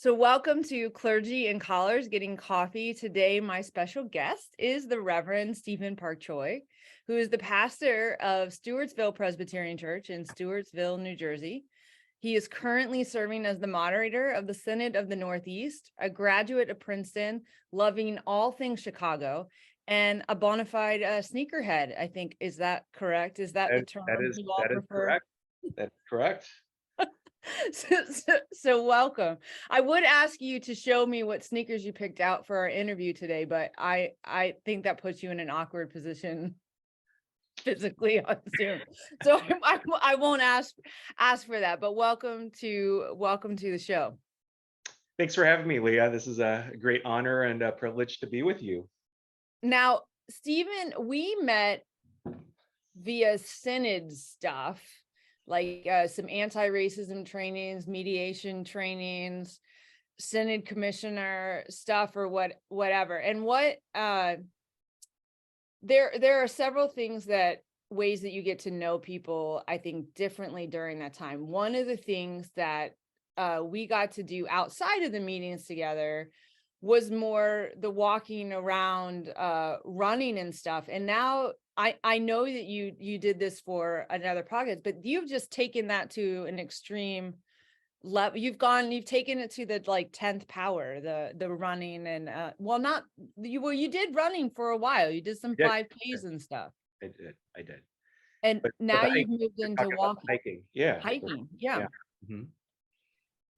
So welcome to Clergy and Collars Getting Coffee. Today, my special guest is the Reverend Stephen Park Choi, who is the pastor of Stewartsville Presbyterian Church in Stewartsville, New Jersey. He is currently serving as the moderator of the Synod of the Northeast, a graduate of Princeton, loving all things Chicago, and a bona fide sneakerhead, I think. Is that correct? Is that the term you all prefer? Correct. That's correct. So welcome. I would ask you to show me what sneakers you picked out for our interview today, but I think that puts you in an awkward position physically on Zoom. So I won't ask for that, but welcome to the show. Thanks for having me, Leah. This is a great honor and a privilege to be with you. Now, Stephen, we met via Synod stuff, like some anti-racism trainings, mediation trainings, Synod commissioner stuff, or whatever. And there are several ways that you get to know people, I think, differently during that time. One of the things that we got to do outside of the meetings together was more the walking around, running and stuff. And now I know that you did this for another podcast, but you've just taken that to an extreme level. You've taken it to the 10th power, the running, and you did running for a while. You did some 5Ks and stuff. I did. And now you've moved into walking. Hiking. Yeah. Hiking. Yeah. Mm-hmm.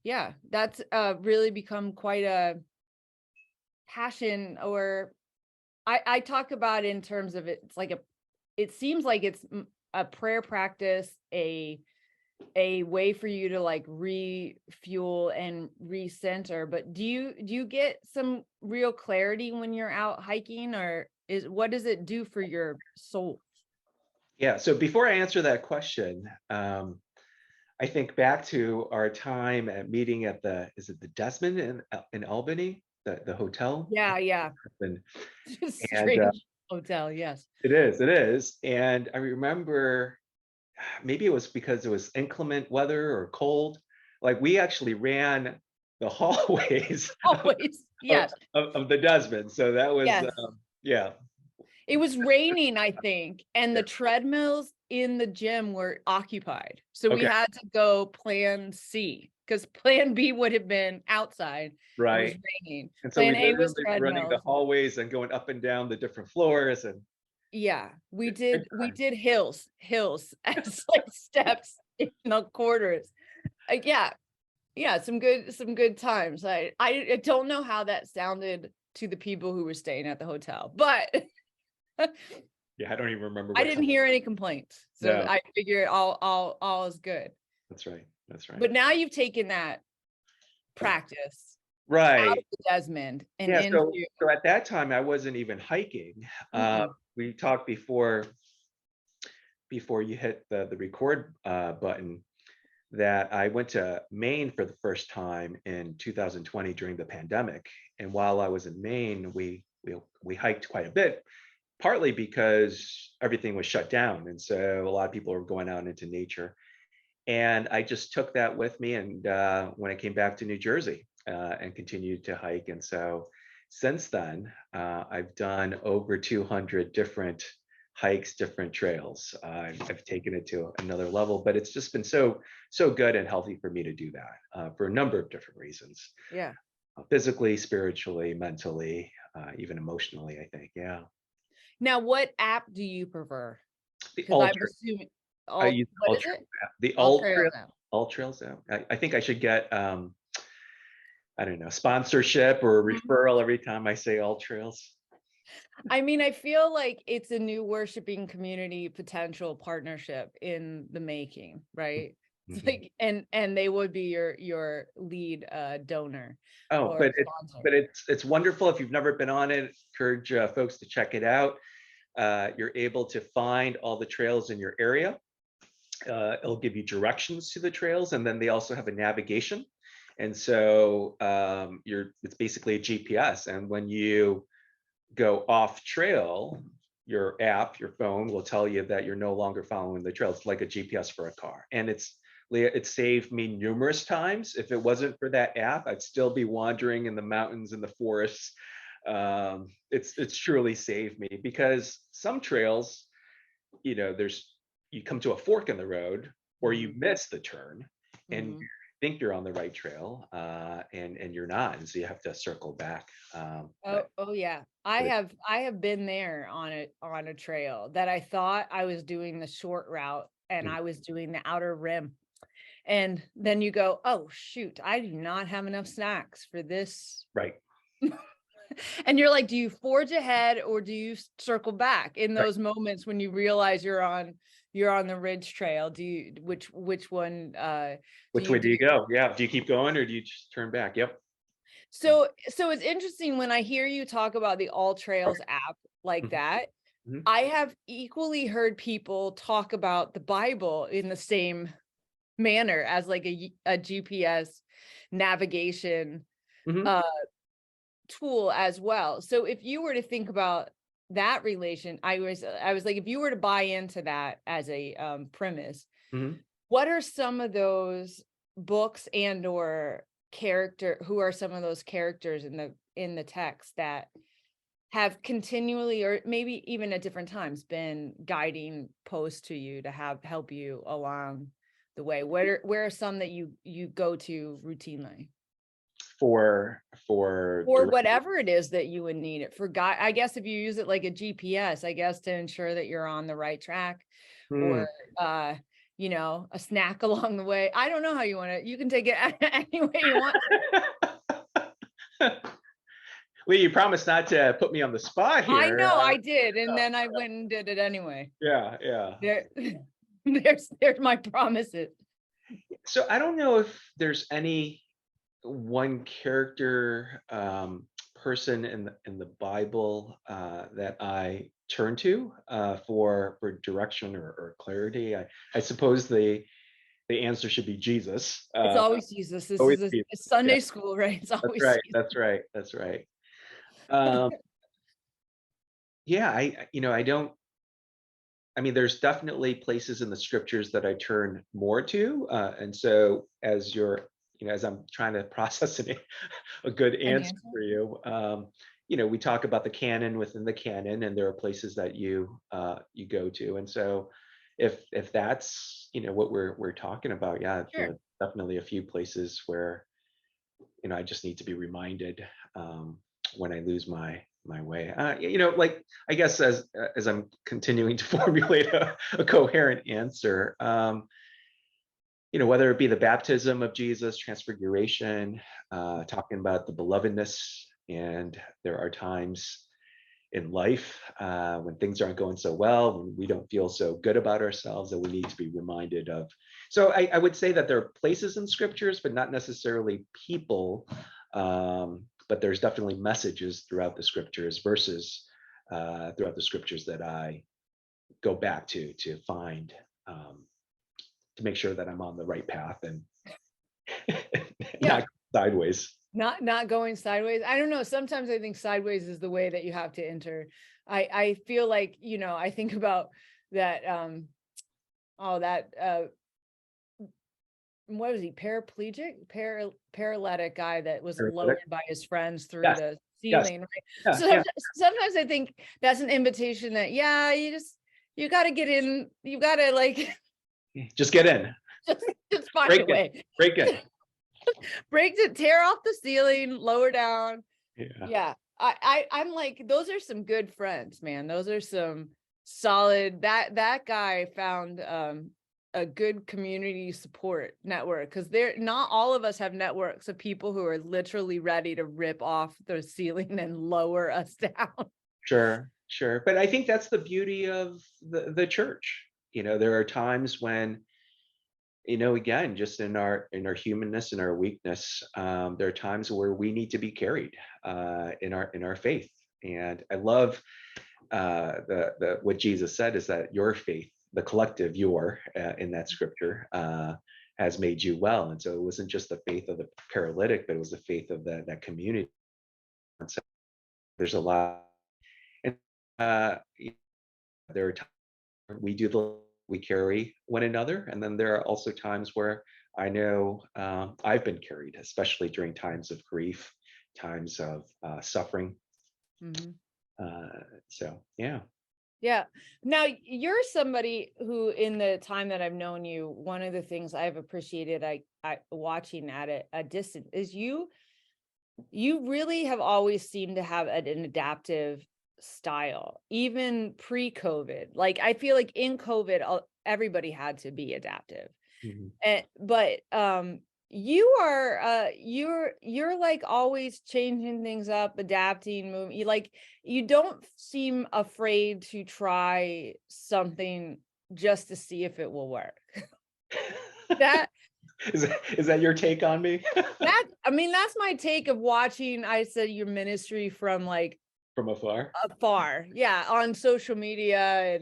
Yeah. That's really become quite a passion, or I talk about it in terms of it seems like it's a prayer practice, a way for you to refuel and recenter. But do you get some real clarity when you're out hiking, or what does it do for your soul? Yeah. So before I answer that question, I think back to our time at meeting at the Desmond in Albany, the hotel. Yeah. And Strange hotel. Yes. It is. And I remember maybe it was because it was inclement weather or cold. Like, we actually ran the hallways Always. Yes. of the Desmond. So that was, yes. Yeah. It was raining, I think, and the treadmills in the gym were occupied. So we had to go plan C, because plan B would have been outside. Right. It was raining. And so plan we A was running the hallways and going up and down the different floors. And yeah, we did hills as steps in the quarters. Yeah, some good times. I don't know how that sounded to the people who were staying at the hotel, but yeah, I don't even remember. I didn't hear any complaints, so no. I figured all is good. That's right. But now you've taken that practice right out of the Desmond and into... So at that time I wasn't even hiking. We talked before you hit the record button that I went to Maine for the first time in 2020 during the pandemic. And while I was in Maine, we hiked quite a bit, partly because everything was shut down. And so a lot of people were going out into nature. And I just took that with me. And when I came back to New Jersey and continued to hike. And so since then, I've done over 200 different hikes, different trails. I've taken it to another level, but it's just been so good and healthy for me to do that for a number of different reasons. Yeah. Physically, spiritually, mentally, even emotionally, I think. Yeah. Now, what app do you prefer? The Ultra. I use the AllTrails app. I think I should get I don't know, sponsorship or referral every time I say AllTrails. I mean, I feel like it's a new worshiping community potential partnership in the making, right? And they would be your lead donor. Oh, but it's wonderful. If you've never been on it, encourage folks to check it out. You're able to find all the trails in your area. It'll give you directions to the trails, and then they also have a navigation. And so it's basically a GPS. And when you go off trail, your app, your phone will tell you that you're no longer following the trail. It's like a GPS for a car. And it's it saved me numerous times. If it wasn't for that app, I'd still be wandering in the mountains and the forests. It's truly saved me, because some trails, you come to a fork in the road, or you miss the turn, and Mhm. you think you're on the right trail, and you're not, and so you have to circle back. But Oh yeah. but it, I have been there on a trail that I thought I was doing the short route and mm, I was doing the outer rim. And then you go, "Oh shoot, I do not have enough snacks for this." right, And you're like, "Do you forge ahead or do you circle back in right. those moments when you realize you're on the ridge trail? Do you which one Which way do do you you go? Yeah, do you keep going, or do you just turn back? Yep. so it's interesting when I hear you talk about the All Trails app like Mhm, that. mhm, I have equally heard people talk about the Bible in the same manner as like a GPS navigation mhm, uh tool as well. So if you were to think about that relation, I was like, if you were to buy into that as a premise, mhm. what are some of those books and or who are some of those characters in the text that have continually, or maybe even at different times, been guiding posts to you to help you along the way? Where are some that you go to routinely? For Or direct. whatever it is that you would need it for. I guess if you use it like a GPS, I guess to ensure that you're on the right track, Hmm. or uh, a snack along the way. I don't know how you want it. You can take it any way you want to. Well, you promised not to put me on the spot I here. know I did, and then I went and did it anyway. Yeah, yeah. There, there's my promises. So I don't know if there's any one character, person in the Bible, that I turn to, for direction or clarity. I suppose the answer should be Jesus. It's always Jesus. This Always is a Jesus. Yeah, Sunday school, right? It's that's always right. Jesus. That's right. That's right. Um, yeah, I don't. I mean, there's definitely places in the scriptures that I turn more to, and so as I'm trying to process a good An answer answer? for you, we talk about the canon within the canon, and there are places that you go to, and so if that's what we're talking about, yeah, Sure. definitely a few places where I just need to be reminded, when I lose my way. Like, I guess as I'm continuing to formulate a coherent answer, whether it be the baptism of Jesus, transfiguration, talking about the belovedness, and there are times in life, when things aren't going so well, when we don't feel so good about ourselves, that we need to be reminded of. So I would say that there are places in scriptures, but not necessarily people. But there's definitely messages throughout the scriptures, verses, throughout the scriptures, that I go back to find, um, to make sure that I'm on the right path, and Yeah. not sideways. Not going sideways. I don't know. Sometimes I think sideways is the way that you have to enter. I feel like, I think about that that what was he, paraplegic? Paralytic guy that was lowered by his friends through Yes, the yes, ceiling, right? yeah, So yeah. sometimes I think that's an invitation that, yeah, you got to get in, you got to like Just get in, just find break a in, way. break in. Break it, tear off the ceiling, lower down. Yeah. Yeah. I'm like, those are some good friends, man. Those are some solid, that guy found a good community support network, because they're not all of us have networks of people who are literally ready to rip off the ceiling and lower us down. Sure, sure. But I think that's the beauty of the church. There are times when, again, just in our humanness and our weakness, there are times where we need to be carried, in our faith. And I love, the what Jesus said, is that your faith, the collective your, in that scripture, has made you well. And so it wasn't just the faith of the paralytic, but it was the faith of that community. And so there's a lot, and, there are times we do the we carry one another. And then there are also times where I know I've been carried, especially during times of grief, times of suffering. Mhm. So yeah. Yeah. Now you're somebody who, in the time that I've known you, one of the things I've appreciated, I watching at a distance, is you really have always seemed to have an adaptive style, even pre-COVID. Like, I feel like in COVID, everybody had to be adaptive. Mhm. But you are you're like always changing things up, adapting, moving. You don't seem afraid to try something just to see if it will work. That Is that your take on me? I mean, that's my take of watching, I said, your ministry from like From afar? afar. Yeah, on social media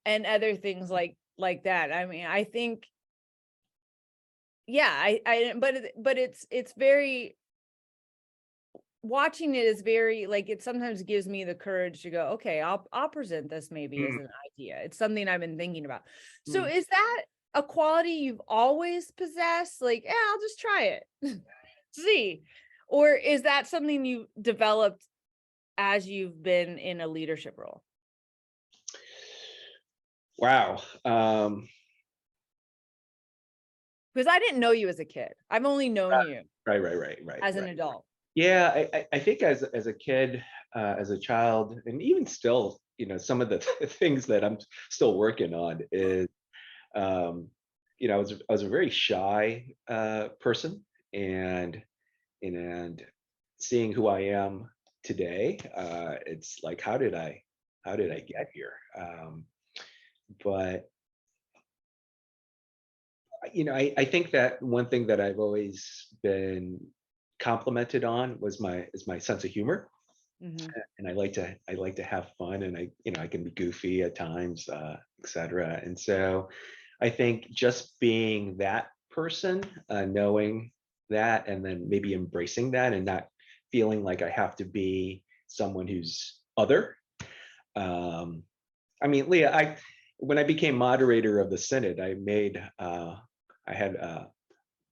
and other things like that. I mean, I think, yeah, but it's very, watching it is very, like, it sometimes gives me the courage to go, okay, I'll present this maybe as Mm, an idea. It's something I've been thinking about. So mm. is that a quality you've always possessed? Like, yeah, I'll just try it. See. Or is that something you developed as you've been in a leadership role? Wow. Because I didn't know you as a kid. I've only known you as an Right. adult. Yeah, I think as a kid, as a child, and even still, some of the things that I'm still working on is, um, I was a very shy person, and and seeing who I am today, it's like, how did I get here? But I think that one thing that I've always been complimented on is my sense of humor, Mhm. and I like to have fun, and I can be goofy at times, etc. And so I think just being that person, knowing that, and then maybe embracing that, and not feeling like I have to be someone who's other. Um, I mean, Leah, when I became moderator of the synod, I had a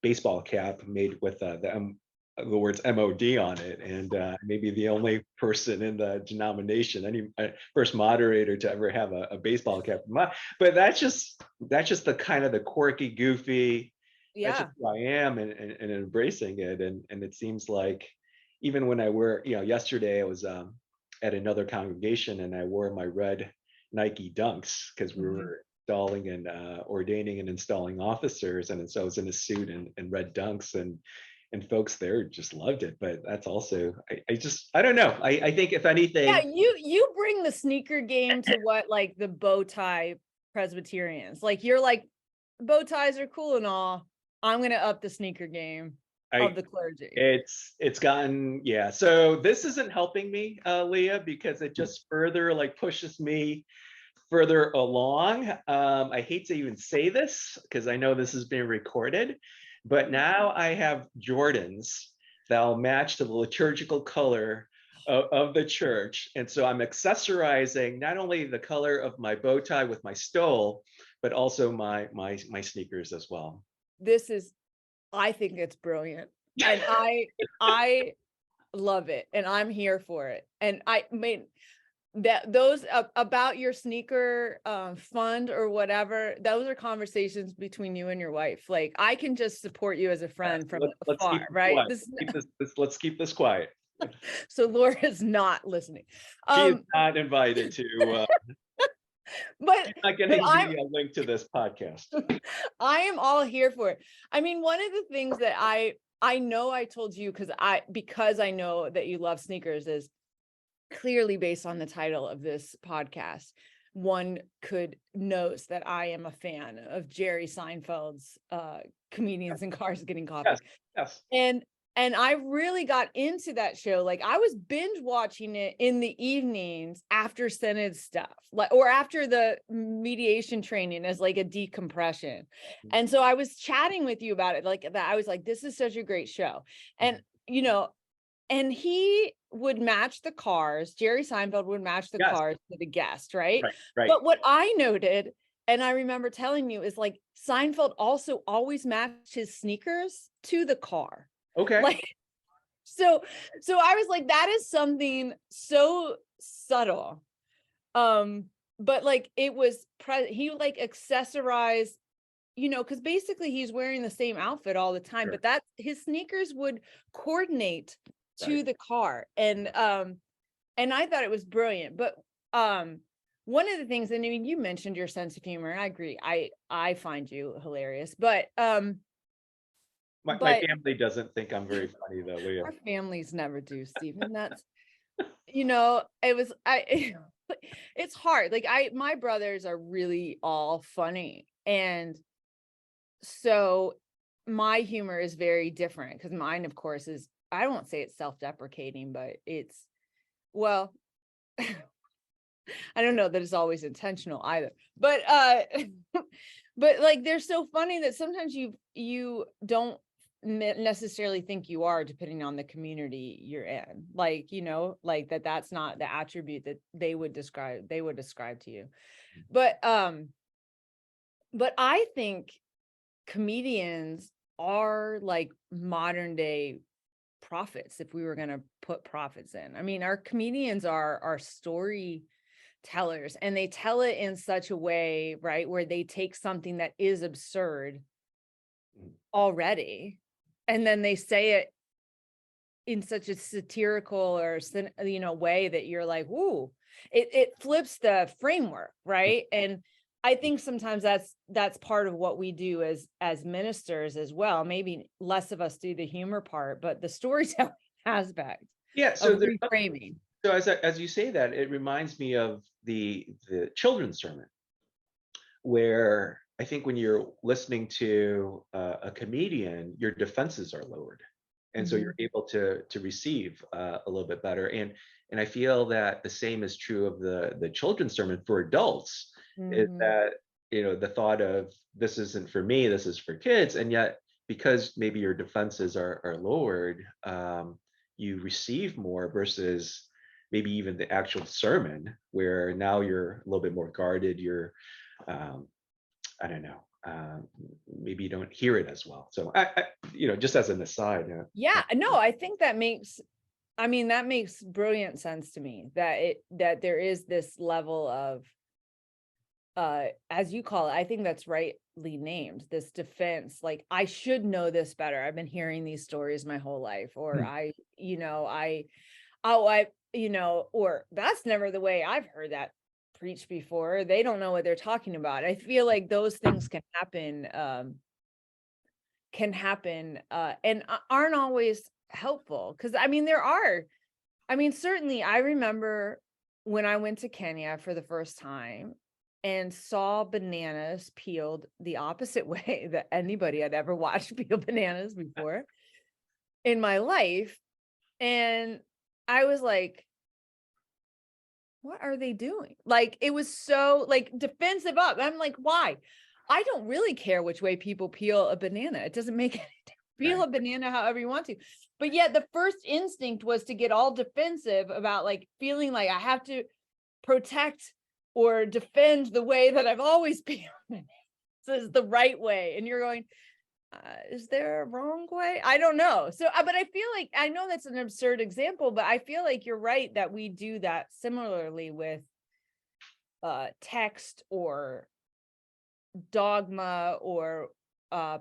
baseball cap made with the words MOD on it, and maybe the only person in the denomination, any first moderator to ever have a baseball cap. But that's just the kind of the quirky, goofy. That's just Yeah. who I am, and embracing it. And it seems like even when I wear, yesterday I was at another congregation, and I wore my red Nike Dunks because we Mhm. were installing and ordaining and installing officers, and so I was in a suit and red Dunks, and folks there just loved it. But that's also, I don't know. I think if Yeah, anything, you bring the sneaker game to what, like, the bow tie Presbyterians. Like, you're like, bow ties are cool and all. I'm gonna up the sneaker game of I the clergy. it's gotten, yeah. So this isn't helping me, Leah, because it just further like pushes me further along. I hate to even say this because I know this is being recorded, but now I have Jordans that'll match to the liturgical color of the church. And so I'm accessorizing not only the color of my bow tie with my stole, but also my sneakers as well. This is, I think it's brilliant. And I love it, and I'm here for it. And I mean, that those about your sneaker fund or whatever, those are conversations between you and your wife. Like, I can just support you as a friend from Let's keep afar, this right? quiet. Let's keep this quiet. So Laura's not listening. She is um not invited to. but She's not but getting I'm the link to this podcast. I am all here for it. I mean, one of the things that I know I told you, because I know that you love sneakers, is clearly, based on the title of this podcast, one could notice that I am a fan of Jerry Seinfeld's Comedians in Cars Getting Coffee. Yes, yes. And I really got into that show. Like, I was binge watching it in the evenings after Synod stuff, like, or after the mediation training, as like a decompression. And so I was chatting with you about it, like that. I was like, this is such a great show. And, you know, and he would match Jerry Seinfeld would match the Yes, cars to the guest, right? right, right. But what I noted And I remember telling you is like Seinfeld also always matched his sneakers to the car. Okay. Like, so I was like, that is something so subtle. But like it was he like accessorized, because basically he's wearing the same outfit all the time, Sure. but that his sneakers would coordinate to Right. the car. And I thought it was brilliant. But one of the things, and I mean, you mentioned your sense of humor, and I agree. I find you hilarious, but My family doesn't think I'm very funny though, Leah. our families never do, Stephen. That's it was it's hard. Like my brothers are really all funny, and so my humor is very different because mine, of course, is, I won't say it's self-deprecating, but it's, well, I don't know that it's always intentional either. But but like they're so funny that sometimes you don't necessarily think you are, depending on the community you're in. Like, like that's not the attribute that they would describe to you. But I think comedians are like modern day prophets, if we were going to put prophets in. I mean, our comedians are storytellers, and they tell it in such a way, right, where they take something that is absurd already, and then they say it in such a satirical or way that you're like, ooh, it flips the framework, right? And I think sometimes that's part of what we do as ministers as well. Maybe less of us do the humor part, but the storytelling aspect Yeah. of So there's reframing. so as you say that, it reminds me of the children's sermon, where I think when you're listening to a comedian, your defenses are lowered, and so you're Mhm. able to receive a little bit better. And I feel that the same is true of the children's sermon for adults. Is Mhm. that the thought of, this isn't for me, this is for kids, and yet because maybe your defenses are lowered, you receive more versus maybe even the actual sermon, where now you're a little bit more guarded. You're um, I don't know. Maybe you don't hear it as well. So just as an aside. Yeah, no, I think that makes, I mean, that makes brilliant sense to me, that there is this level of, as you call it, I think that's rightly named, this defense. Like, I should know this better. I've been hearing these stories my whole life, or Hmm. or that's never the way I've heard that preached before. They don't know what they're talking about. I feel like those things can happen, and aren't always helpful. Because I mean, certainly I remember when I went to Kenya for the first time and saw bananas peeled the opposite way that anybody had ever watched peel bananas before in my life. And I was like, what are they doing? Like, it was so like defensive up. I'm like, why? I don't really care which way people peel a banana. It doesn't make any difference. Peel Right. a banana however you want to. But yet the first instinct was to get all defensive about like feeling like I have to protect or defend the way that I've always peeled bananas. This is the right way. And you're going, is there a wrong way? I don't know. So, but I feel like, I know that's an absurd example, but I feel like you're right that we do that similarly with text or dogma or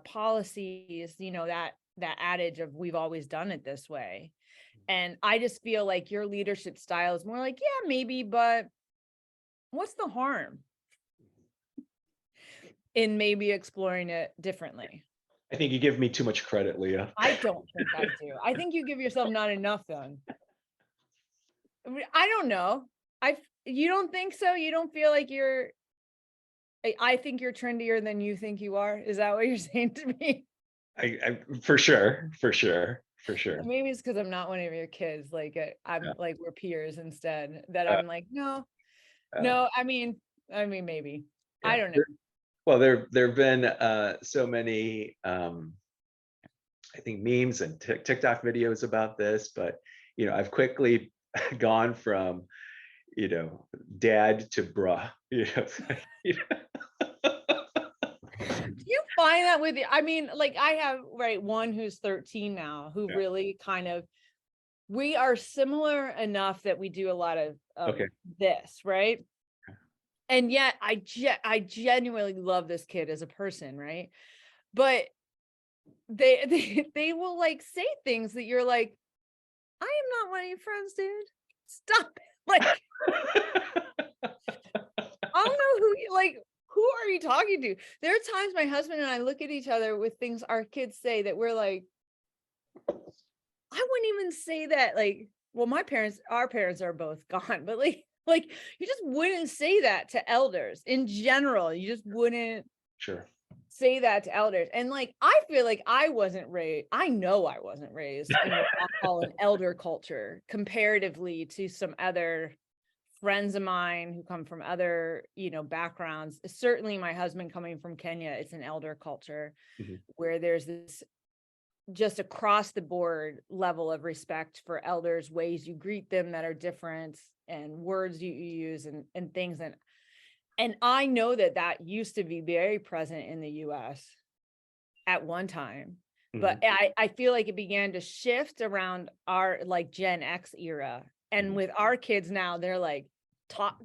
policies, that adage of we've always done it this way. And I just feel like your leadership style is more like, yeah, maybe, but what's the harm in maybe exploring it differently? I think you give me too much credit, Leah. I don't think I do. I think you give yourself not enough then. I don't know. You don't think so? You don't feel like I think you're trendier than you think you are. Is that what you're saying to me? I for sure, for sure, for sure. Maybe it's because I'm not one of your kids. Like I'm Yeah. like, we're peers instead. That Uh, I'm like, no, uh, no. I mean, maybe. I yeah. don't know. Well, there've been so many I think memes and TikTok videos about this, but I've quickly gone from dad to bruh, you know. Do you find that with I mean, like I have, right, one who's 13 now, who Yeah. really kind of, we are similar enough that we do a lot of Okay. this, right? And yet I genuinely love this kid as a person, right? But they will like say things that you're like, I am not one of your friends, dude. Stop it. Like, I don't know who are you talking to? There are times my husband and I look at each other with things our kids say that we're like, I wouldn't even say that. Like, well, our parents are both gone, but like you just wouldn't say that to elders in general. You just wouldn't Sure. say that to elders. And like, I feel like I know I wasn't raised in what I'll call an elder culture comparatively to some other friends of mine who come from other, backgrounds. Certainly my husband coming from Kenya, it's an elder culture where there's this just across the board level of respect for elders, ways you greet them that are different, and words you use and things. And I know that used to be very present in the US at one time, but I feel like it began to shift around our like Gen X era. And with our kids now, they're like,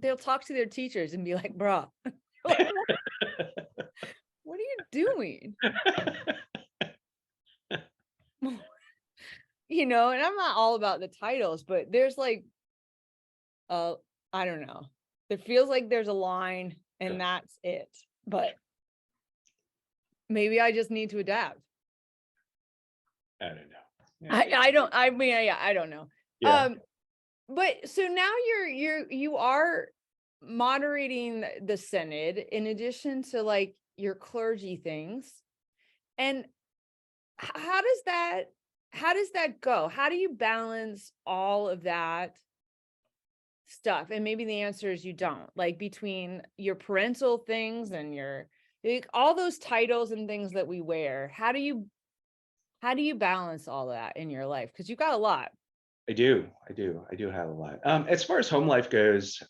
they'll talk to their teachers and be like, bruh, like, what are you doing? And I'm not all about the titles, but there's like, I don't know. It feels like there's a line and that's it. But maybe I just need to adapt. I don't know. Yeah. I don't know. Yeah. But so now you are moderating the Synod in addition to like your clergy things. And how does that go? How do you balance all of that stuff? And maybe the answer is you don't, like between your parental things and your all those titles and things that we wear. How do you balance all that in your life? Because you've got a lot. I do have a lot. As far as home life goes,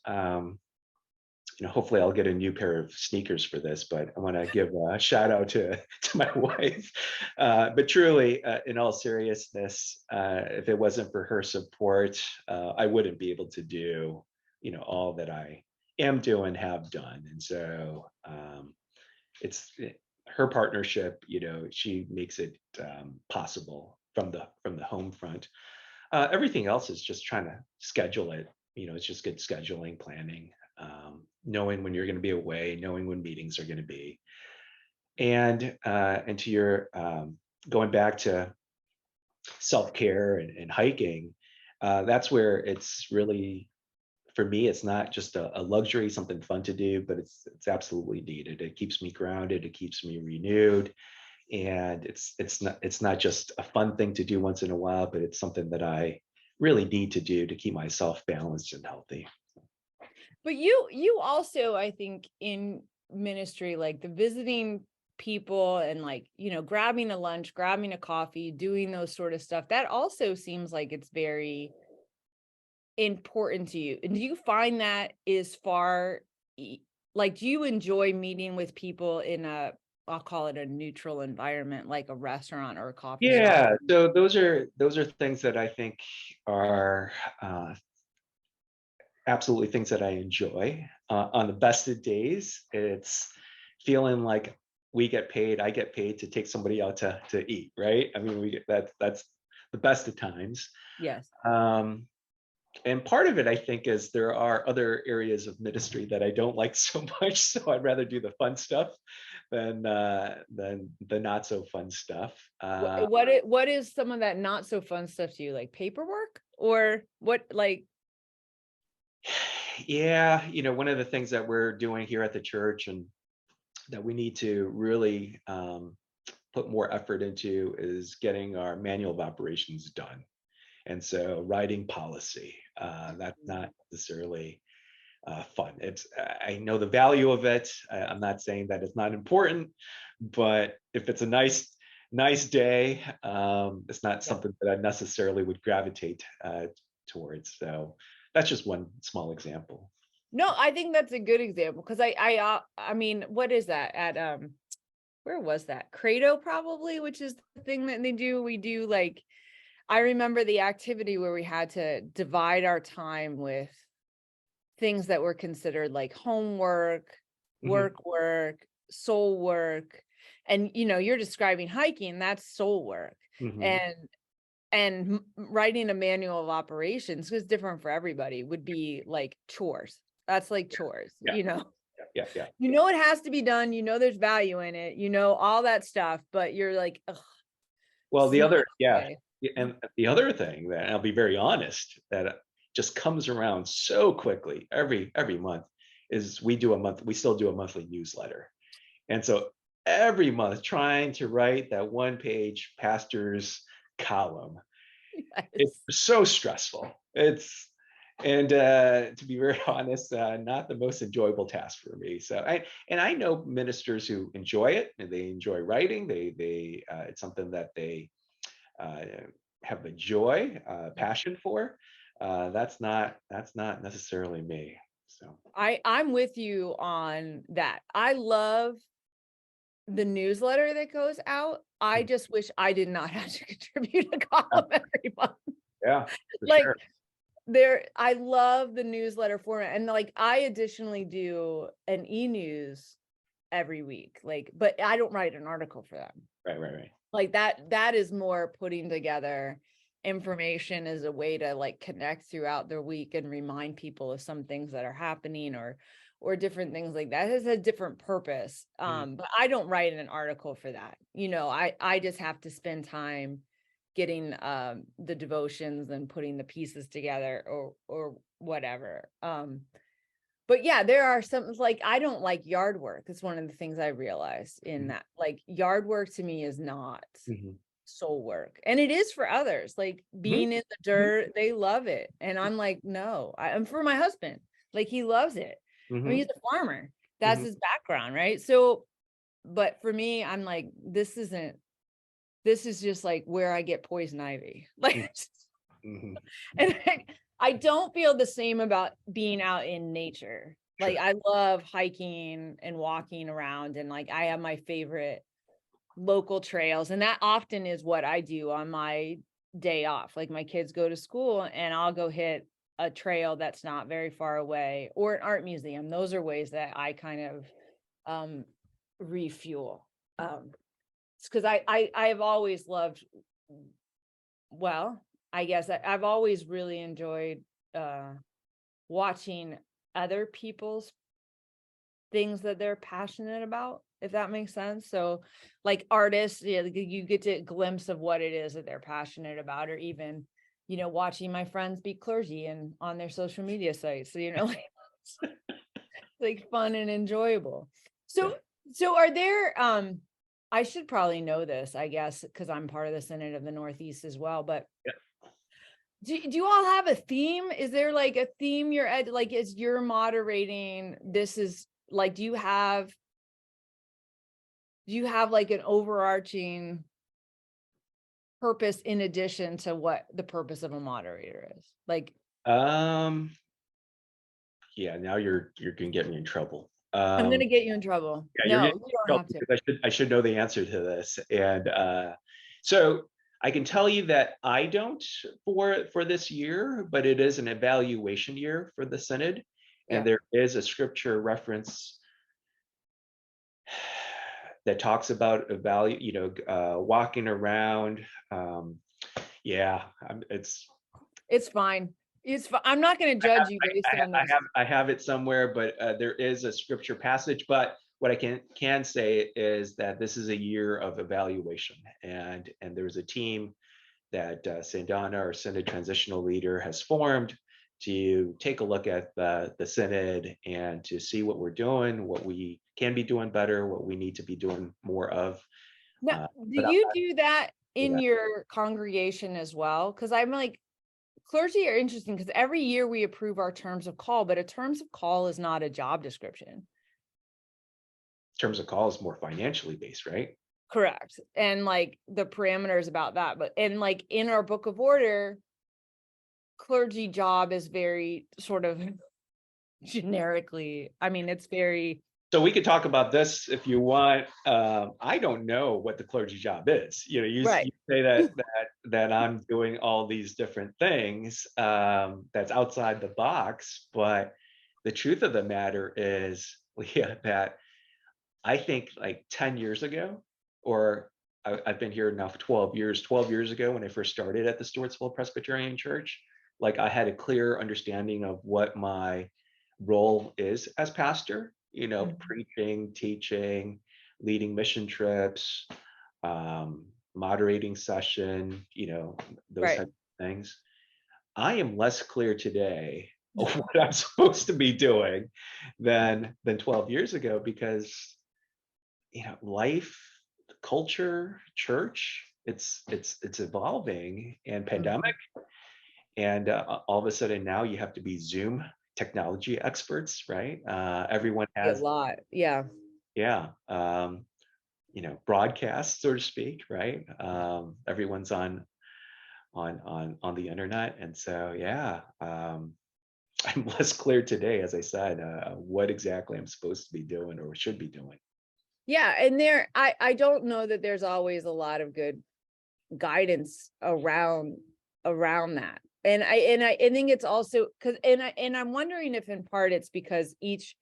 hopefully I'll get a new pair of sneakers for this, but I want to give a shout out to my wife. But truly, in all seriousness, if it wasn't for her support, I wouldn't be able to do, all that I am doing, have done. And so it's her partnership, she makes it possible from the home front. Everything else is just trying to schedule it. It's just good scheduling, planning, knowing when you're going to be away, knowing when meetings are going to be. And to your going back to self-care and hiking, that's where it's really, for me, it's not just a luxury, something fun to do, but it's absolutely needed. It keeps me grounded, it keeps me renewed. And it's not just a fun thing to do once in a while, but it's something that I really need to do to keep myself balanced and healthy. But you also, I think, in ministry, like the visiting people and like, grabbing a lunch, grabbing a coffee, doing those sort of stuff, that also seems like it's very important to you. And do you find that is like, do you enjoy meeting with people in I'll call it a neutral environment, like a restaurant or a coffee shop? Yeah, so those are things that I think are absolutely things that I enjoy. On the best of days, it's feeling like I get paid to take somebody out to eat, right? I mean, that's the best of times. Yes. And part of it, I think, is there are other areas of ministry that I don't like so much. So I'd rather do the fun stuff than the not so fun stuff. What is some of that not so fun stuff to you? Like paperwork or what? Like, yeah, one of the things that we're doing here at the church and that we need to really put more effort into is getting our manual of operations done. And so writing policy, that's not necessarily fun. I know the value of it. I'm not saying that it's not important, but if it's a nice day, it's not something that I necessarily would gravitate towards. So that's just one small example. No, I think that's a good example, because I mean, what is that at where was that? Credo, probably, which is the thing that they do. We do, like, I remember the activity where we had to divide our time with things that were considered like homework, Mhm, work, soul work. And you're describing hiking, that's soul work. mhm. And writing a manual of operations, because different for everybody, would be like chores. That's like chores, Yeah, yeah, yeah. it has to be done, there's value in it, all that stuff, but you're like, ugh, Well, this is the not other, yeah, okay. and the other thing that, and I'll be very honest, that just comes around so quickly every month is we still do a monthly newsletter. And so every month trying to write that one page pastor's column, it's Yes. so stressful. It's and to be very honest, not the most enjoyable task for me. So I know ministers who enjoy it and they enjoy writing. They it's something that they uh, have a joy, passion for. That's not necessarily me. So I'm with you on that. I love the newsletter that goes out. I mm, just wish I did not have to contribute a yeah, column every month. yeah, for Like, sure. I love the newsletter format, and like I additionally do an e-news every week. Like, but I don't write an article for them. Right, right, right. Like that is more putting together information as a way to like connect throughout the week and remind people of some things that are happening, or different things like that. It has a different purpose. Mm, But I don't write an article for that. I just have to spend time getting the devotions and putting the pieces together, or whatever. But yeah, there are some, like, I don't like yard work. It's one of the things I realized, in mhm, that, like, yard work to me is not mhm, soul work. And it is for others, like mhm, being in the mhm, dirt, they love it. And I'm like, no, I'm for my husband. Like, he loves it. I mean, mhm, he's a farmer. That's mhm, his background, right? So, but for me, I'm like, this is just like where I get poison ivy. mhm, Like, mhm. and I don't feel the same about being out in nature. Like, Sure. I love hiking and walking around, and like I have my favorite local trails, and that often is what I do on my day off. Like, my kids go to school and I'll go hit a trail that's not very far away, or an art museum. Those are ways that I kind of um refuel. It's because I have always loved, well, I guess I've always really enjoyed uh watching other people's things that they're passionate about, if that makes sense. So, like, artists, yeah, like, you get to glimpse of what it is that they're passionate about, or even, watching my friends be clergy and on their social media sites. So, like fun and enjoyable. Yeah. So, are there, I should probably know this, I guess, because I'm part of the Synod of the Northeast as well, but Yeah. do you all have a theme? Is there like a theme like, as you're moderating, this is like, do you have like an overarching purpose in addition to what the purpose of a moderator is? Like, Um, yeah, now you're gonna get me in trouble. I'm gonna get you in trouble. Yeah, you're No, getting you me in don't trouble have to. because I should know the answer to this. And so I can tell you that I don't for this year, but it is an evaluation year for the Synod, and Yeah. there is a scripture reference that talks about walking around. Um, yeah, It's fine. I'm not gonna judge you based on I this. have it somewhere, but there is a scripture passage. But what I can say is that this is a year of evaluation, and there's a team that St. Donna, our Synod transitional leader, has formed to take a look at the Synod and to see what we're doing, what we can be doing better, what we need to be doing more of. Now, Uh, do but I'm you not do that for in that. your congregation as well? Because I'm like, clergy are interesting, because every year we approve our terms of call, but a terms of call is not a job description. Terms of call is more financially based, right? Correct. And like the parameters about that. But, and like in our book of order, clergy job is very sort of generically, I mean, it's very. So we could talk about this if you want. I don't know what the clergy job is. You Right. say that I'm doing all these different things, that's outside the box, but the truth of the matter is, Leah, that I think like 10 years ago, or I've been here now for 12 years. 12 years ago, when I first started at the Stewartsville Presbyterian Church, like I had a clear understanding of what my role is as pastor, preaching, teaching, leading mission trips, moderating session, those Right. types of things. I am less clear today of what I'm supposed to be doing than 12 years ago, because life, culture, church, it's evolving, and pandemic, and all of a sudden now you have to be Zoom technology experts, right? Everyone A has, lot. Yeah. yeah, broadcast, so to speak, right? Everyone's on the internet, and so yeah, I'm less clear today, as I said, what exactly I'm supposed to be doing or should be doing. Yeah. And I don't know that there's always a lot of good guidance around that. And I think it's also because, and I'm wondering if in part it's because each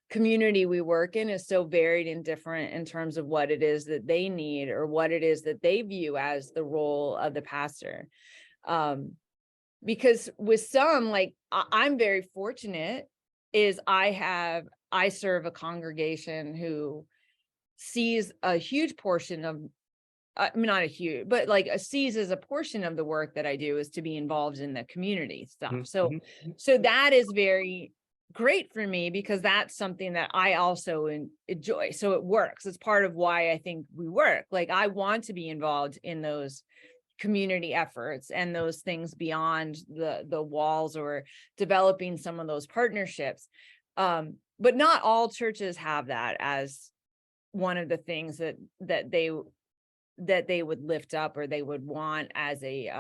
community we work in is so varied and different in terms of what it is that they need or what it is that they view as the role of the pastor. Because with some, like I'm very fortunate, is I serve a congregation who sees a huge portion of, I mean, not a huge, but like sees as a portion of the work that I do is to be involved in the community stuff. So, Mhm. so that is very great for me because that's something that I also enjoy. So it works. It's part of why I think we work. Like I want to be involved in those community efforts and those things beyond the walls, or developing some of those partnerships. But not all churches have that as one of the things that they would lift up or they would want as a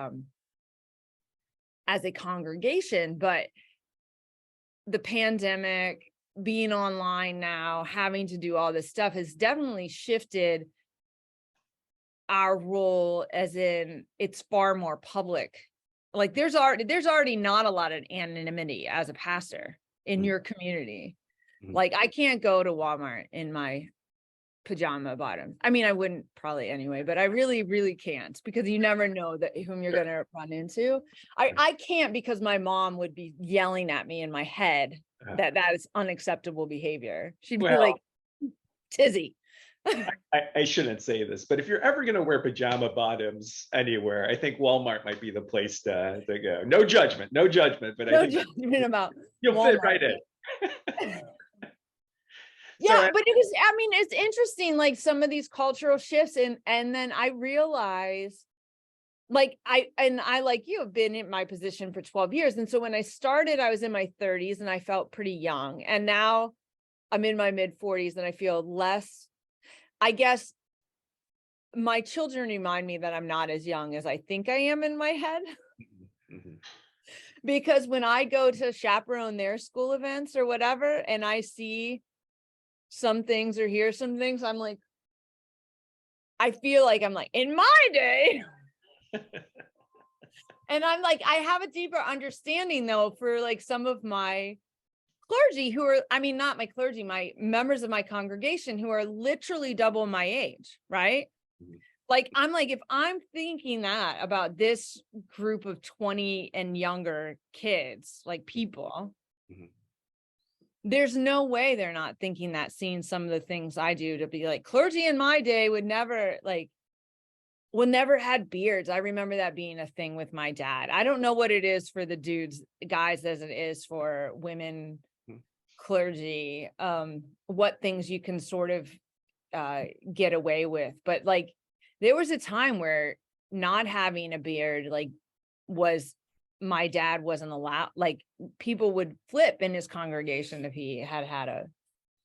congregation. But the pandemic, being online now, having to do all this stuff has definitely shifted our role, as in it's far more public. Like there's already not a lot of anonymity as a pastor in your community. Like I can't go to Walmart in my pajama bottoms. I mean, I wouldn't probably anyway, but I really, really can't, because you never know that whom you're going to run into. I can't, because my mom would be yelling at me in my head that is unacceptable behavior. She'd be Well, like, Tizzy. I shouldn't say this, but if you're ever going to wear pajama bottoms anywhere, I think Walmart might be the place to go. No judgment, but No I think judgment about you'll fit right in. Yeah, So, but it was, I mean, it's interesting, like some of these cultural shifts, and then I realized, like I like you have been in my position for 12 years. And so when I started, I was in my 30s and I felt pretty young. And now I'm in my mid 40s and I feel less, I guess my children remind me that I'm not as young as I think I am in my head. Because when I go to chaperone their school events or whatever, and I see some things or hear some things, I'm like, I feel like I'm like, in my day. And I'm like, I have a deeper understanding though for like some of my clergy who are, I mean, not my clergy, my members of my congregation who are literally double my age, right? Like, I'm like, if I'm thinking that about this group of 20 and younger kids, like people, there's no way they're not thinking that, seeing some of the things I do, to be like, clergy in my day would never had beards. I remember that being a thing with my dad. I don't know what it is for the guys as it is for women clergy, what things you can sort of get away with. But like, there was a time where not having a beard, like, my dad wasn't allowed, like people would flip in his congregation if he had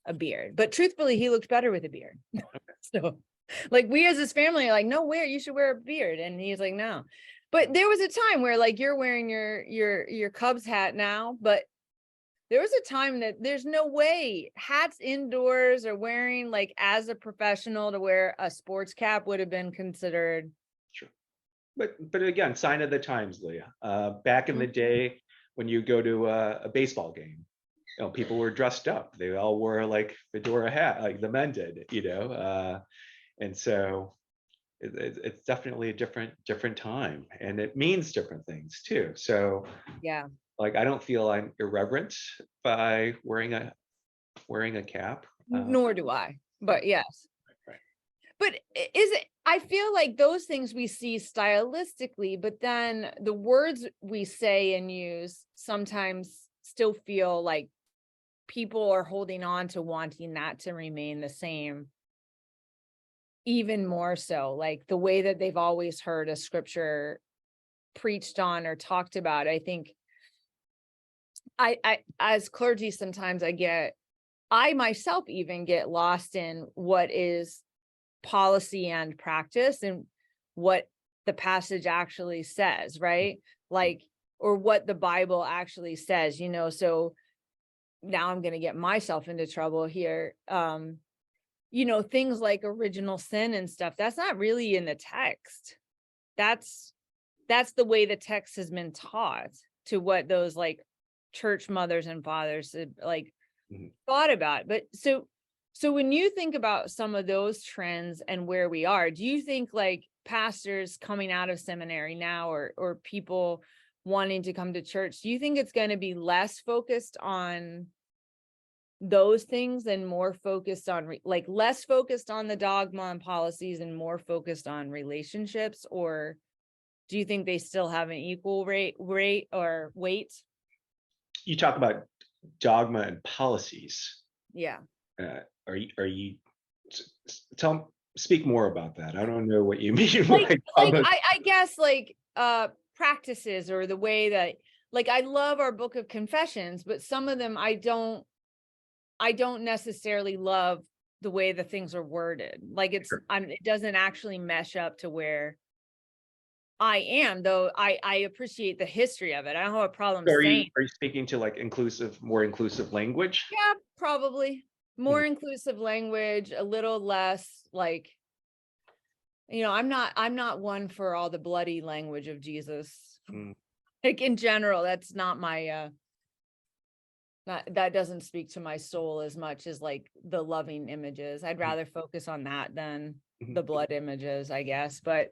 a beard. But truthfully, he looked better with a beard. So like, we as his family are like, no, you should wear a beard. And he's like, no. But there was a time where like you're wearing your Cubs hat now, but there was a time that there's no way hats indoors or wearing like as a professional to wear a sports cap would have been considered. Sure. But again, sign of the times, Leah. Back in the day when you go to a baseball game, you know, people were dressed up. They all wore like fedora hat, like the men did, you know. And so it's definitely a different time, and it means different things too. So Yeah. like I don't feel I'm irreverent by wearing a cap. Nor do I, but yes. Right. But is it, I feel like those things we see stylistically, but then the words we say and use sometimes still feel like people are holding on to wanting that to remain the same. Even more so, like the way that they've always heard a scripture preached on or talked about. I think I as clergy, sometimes I myself even get lost in what is policy and practice and what the passage actually says, right? Like, or what the Bible actually says, you know. So now I'm going to get myself into trouble here. You know, things like original sin and stuff, that's not really in the text. That's the way the text has been taught, to what those like church mothers and fathers like thought about. But so when you think about some of those trends and where we are, do you think like pastors coming out of seminary now, or people wanting to come to church, do you think it's going to be less focused on those things and more focused on like less focused on the dogma and policies and more focused on relationships? Or do you think they still have an equal rate or weight? You talk about dogma and policies. Yeah. Are you speak more about that? I don't know what you mean. Like I guess like practices, or the way that, like, I love our book of confessions, but some of them I don't necessarily love the way the things are worded. Like it doesn't actually mesh up to where I am, though I appreciate the history of it. I don't have a problem saying. Are you speaking to like more inclusive language? Yeah, probably more inclusive language, a little less like, you know, I'm not one for all the bloody language of Jesus. Like in general, that's not my that doesn't speak to my soul as much as like the loving images. I'd rather focus on that than the blood images, I guess. But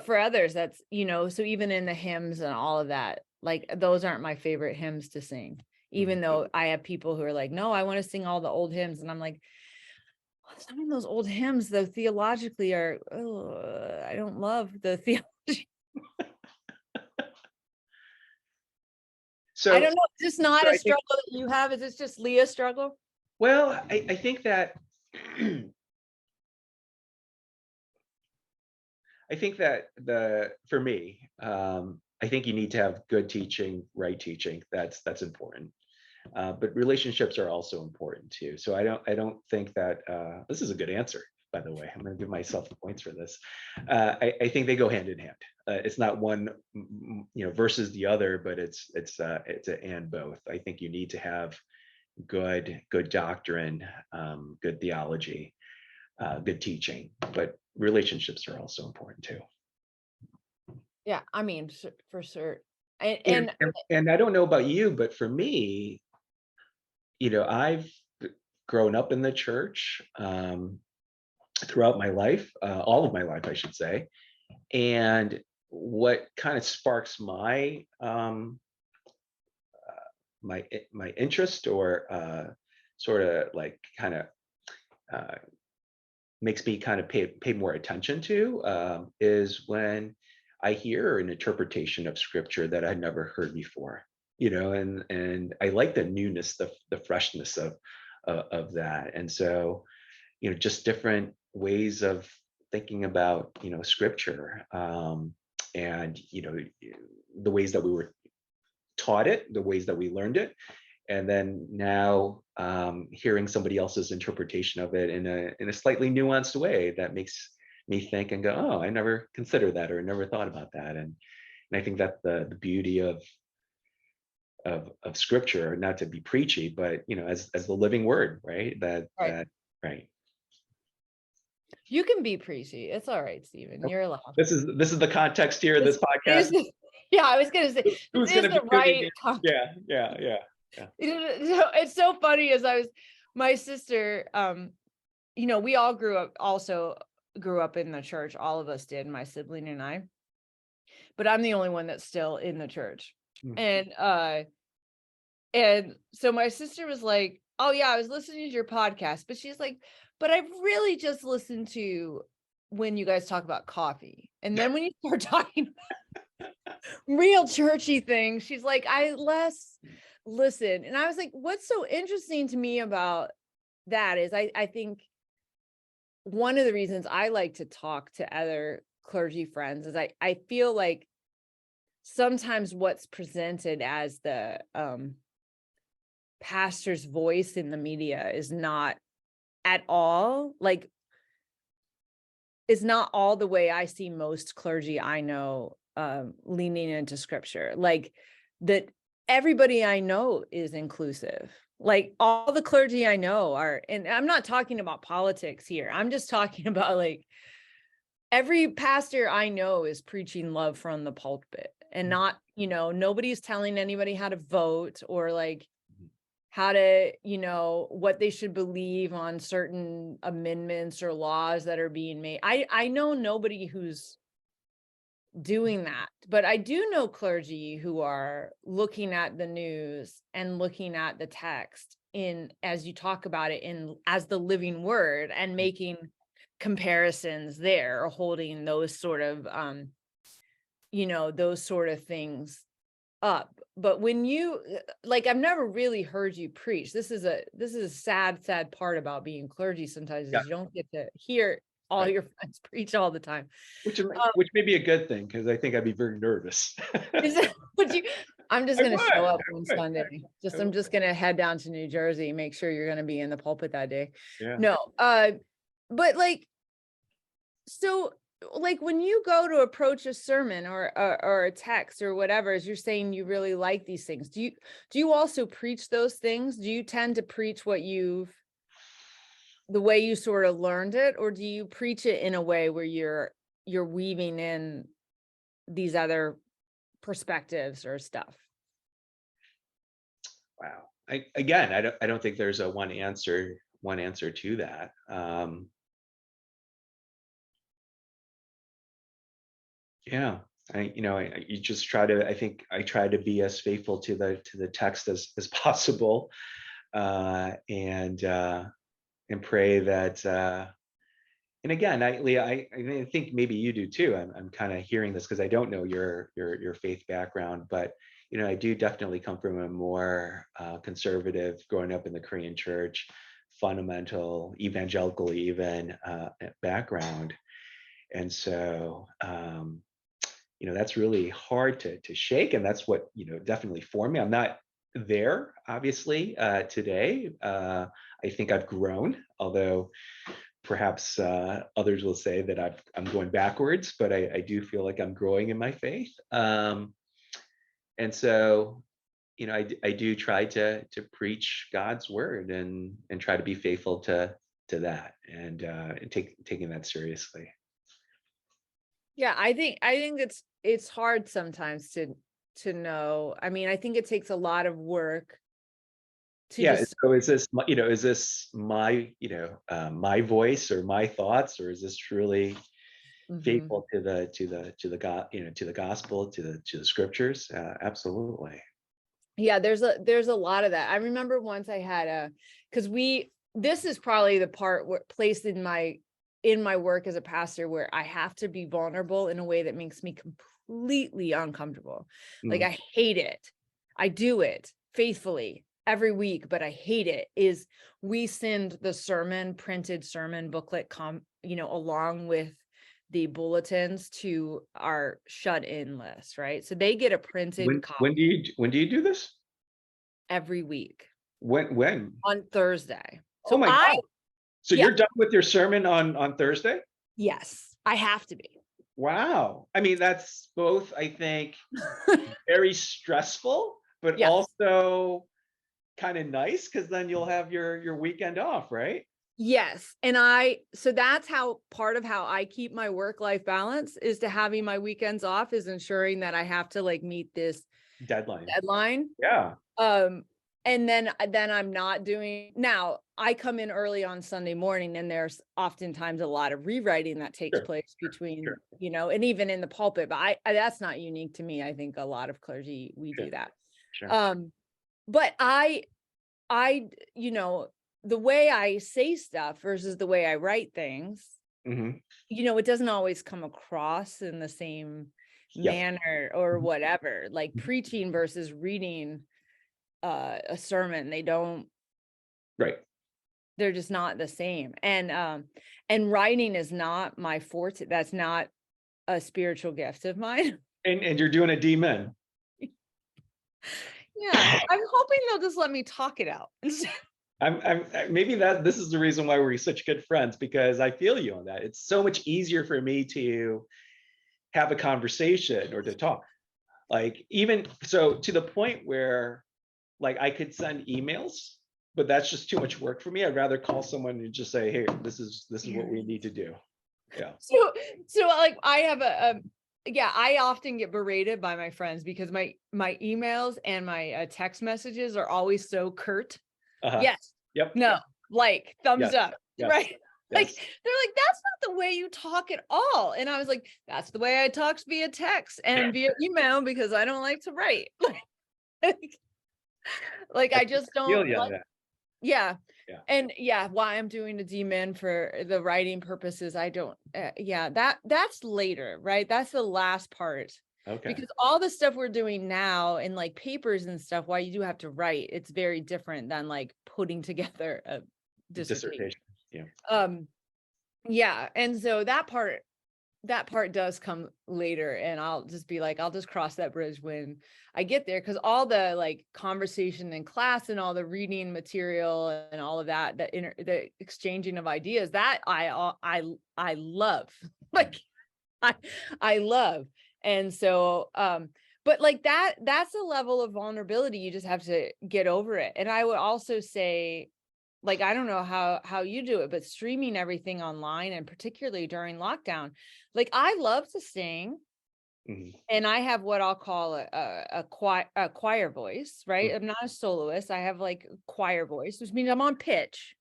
for others, that's, you know, so even in the hymns and all of that, like those aren't my favorite hymns to sing, even though I have people who are like, no, I want to sing all the old hymns. And I'm like, some of those old hymns, though, theologically are, I don't love the theology. So I don't know. It's just not a struggle that you have. Is it just Leah's struggle? Well, I think that for me, I think you need to have good teaching, right teaching. That's important. But relationships are also important too. So I don't think that this is a good answer, by the way. I'm going to give myself the points for this. I think they go hand in hand. It's not one, you know, versus the other, but it's an and both. I think you need to have good doctrine, good theology, good teaching, but relationships are also important too. Yeah, I mean, for sure. And I don't know about you, but for me, you know, I've grown up in the church throughout my life, all of my life, I should say. And what kind of sparks my my interest, or sort of like kind of makes me kind of pay more attention to, is when I hear an interpretation of scripture that I'd never heard before, you know, and I like the newness, the freshness of that. And so, you know, just different ways of thinking about, you know, scripture, and, you know, the ways that we were taught it, the ways that we learned it, and then now hearing somebody else's interpretation of it in a slightly nuanced way that makes me think and go, oh, I never considered that, or never thought about that. And I think that's the beauty of scripture, not to be preachy, but as the living word, right? Right. Right. You can be preachy. It's all right, Stephen. You're allowed. This is the context here of this podcast. Yeah, I was gonna say Who's this going is to the be tuning right in? context. Yeah. It's so funny my sister, we all grew up in the church. All of us did, my sibling and I, but I'm the only one that's still in the church. And so my sister was like, oh yeah, I was listening to your podcast, but she's like, but I've really just listened to when you guys talk about coffee. And then when you start talking real churchy things, she's like, I less listen. And I was like, what's so interesting to me about that is I think one of the reasons I like to talk to other clergy friends is I feel like sometimes what's presented as the pastor's voice in the media is not at all is not all the way I see most clergy I know leaning into scripture. Like that everybody I know is inclusive. Like all the clergy I know are, and I'm not talking about politics here. I'm just talking about like every pastor I know is preaching love from the pulpit and not, nobody's telling anybody how to vote or like how to, what they should believe on certain amendments or laws that are being made. I know nobody who's doing that, but I do know clergy who are looking at the news and looking at the text as you talk about it as the living word and making comparisons there, or holding those sort of things up. But when you I've never really heard you preach. This is a sad part about being clergy sometimes, is you don't get to hear all your friends preach all the time, which may be a good thing, because I think I'd be very nervous. I'm just going to show up on Sunday. I'm just going to head down to New Jersey, make sure you're going to be in the pulpit that day. No, but so when you go to approach a sermon or a text or whatever, as you're saying, you really like these things. Do you also preach those things? Do you tend to preach the way you sort of learned it, or do you preach it in a way where you're weaving in these other perspectives or stuff? Wow. I don't think there's a one answer to that. You just try to, I think I try to be as faithful to the text as possible, and pray that, and again, I think maybe you do too. I'm kind of hearing this because I don't know your faith background, but I do definitely come from a more conservative, growing up in the Korean church, fundamental, evangelical even background. And so that's really hard to shake, and that's what definitely formed me. I'm not there obviously today. I think I've grown, although perhaps others will say that I'm going backwards, but I do feel like I'm growing in my faith. And so I do try to preach God's word and try to be faithful to that, and taking that seriously. Yeah, I think it's hard sometimes to know. I mean, I think it takes a lot of work to so is this my my voice or my thoughts, or is this truly faithful to the God, to the gospel, to the scriptures? Absolutely. Yeah, there's a lot of that. I remember once I had because this is probably the part placed in my work as a pastor where I have to be vulnerable in a way that makes me completely uncomfortable. Like I hate it. I do it faithfully every week, but I hate it. Is we send the printed sermon booklet along with the bulletins to our shut-in list, right? So they get a printed copy. When do you do this? Every week. When? On Thursday. Oh my God. So you're done with your sermon on Thursday? Yes. I have to be. Wow. I mean, that's both, I think, very stressful, but Yes. also kind of nice because then you'll have your weekend off, right? Yes. And so that's how part of how I keep my work-life balance is to having my weekends off, is ensuring that I have to like meet this Deadline. deadline. Yeah. And then I'm not doing, now I come in early on Sunday morning, and there's oftentimes a lot of rewriting that takes Sure. place between, Sure. you know, and even in the pulpit, but I that's not unique to me. I think a lot of clergy, we Sure. do that. Sure. But you know, the way I say stuff versus the way I write things, Mhm. you know, it doesn't always come across in the same Yep. manner or Mhm. whatever. Like preaching versus reading a sermon, Right. they're just not the same. And writing is not my forte. That's not a spiritual gift of mine. And you're doing a D-Min. Yeah, I'm hoping they'll just let me talk it out. Maybe this is the reason why we're such good friends, because I feel you on that. It's so much easier for me to have a conversation or to talk. Like, even so, to the point where like I could send emails, but that's just too much work for me. I'd rather call someone and just say, hey, this is what we need to do. Yeah. So like I have yeah, I often get berated by my friends because my emails and my text messages are always so curt. Uh-huh. Yes. Yep. No. Like thumbs Yes. up. Yes. Right. Like Yes. they're like, that's not the way you talk at all. And I was like, that's the way I talk via text and via email, because I don't like to write. Like I I just feel don't you on like. that. Yeah. Yeah. And yeah, why I'm doing a D-Min for the writing purposes, I don't, yeah, that's later, right? That's the last part. Okay. Because all the stuff we're doing now in like papers and stuff, while you do have to write, it's very different than like putting together a dissertation. Yeah. Yeah. And so that part does come later, and I'll just be like, I'll just cross that bridge when I get there, because all the like conversation in class and all the reading material and all of that, the exchanging of ideas, that I love. Like I love. And so but like that's a level of vulnerability you just have to get over it. And I would also say, like, I don't know how you do it, but streaming everything online, and particularly during lockdown, like I love to sing, Mhm. and I have what I'll call a choir voice, right? Mhm. I'm not a soloist. I have like choir voice, which means I'm on pitch.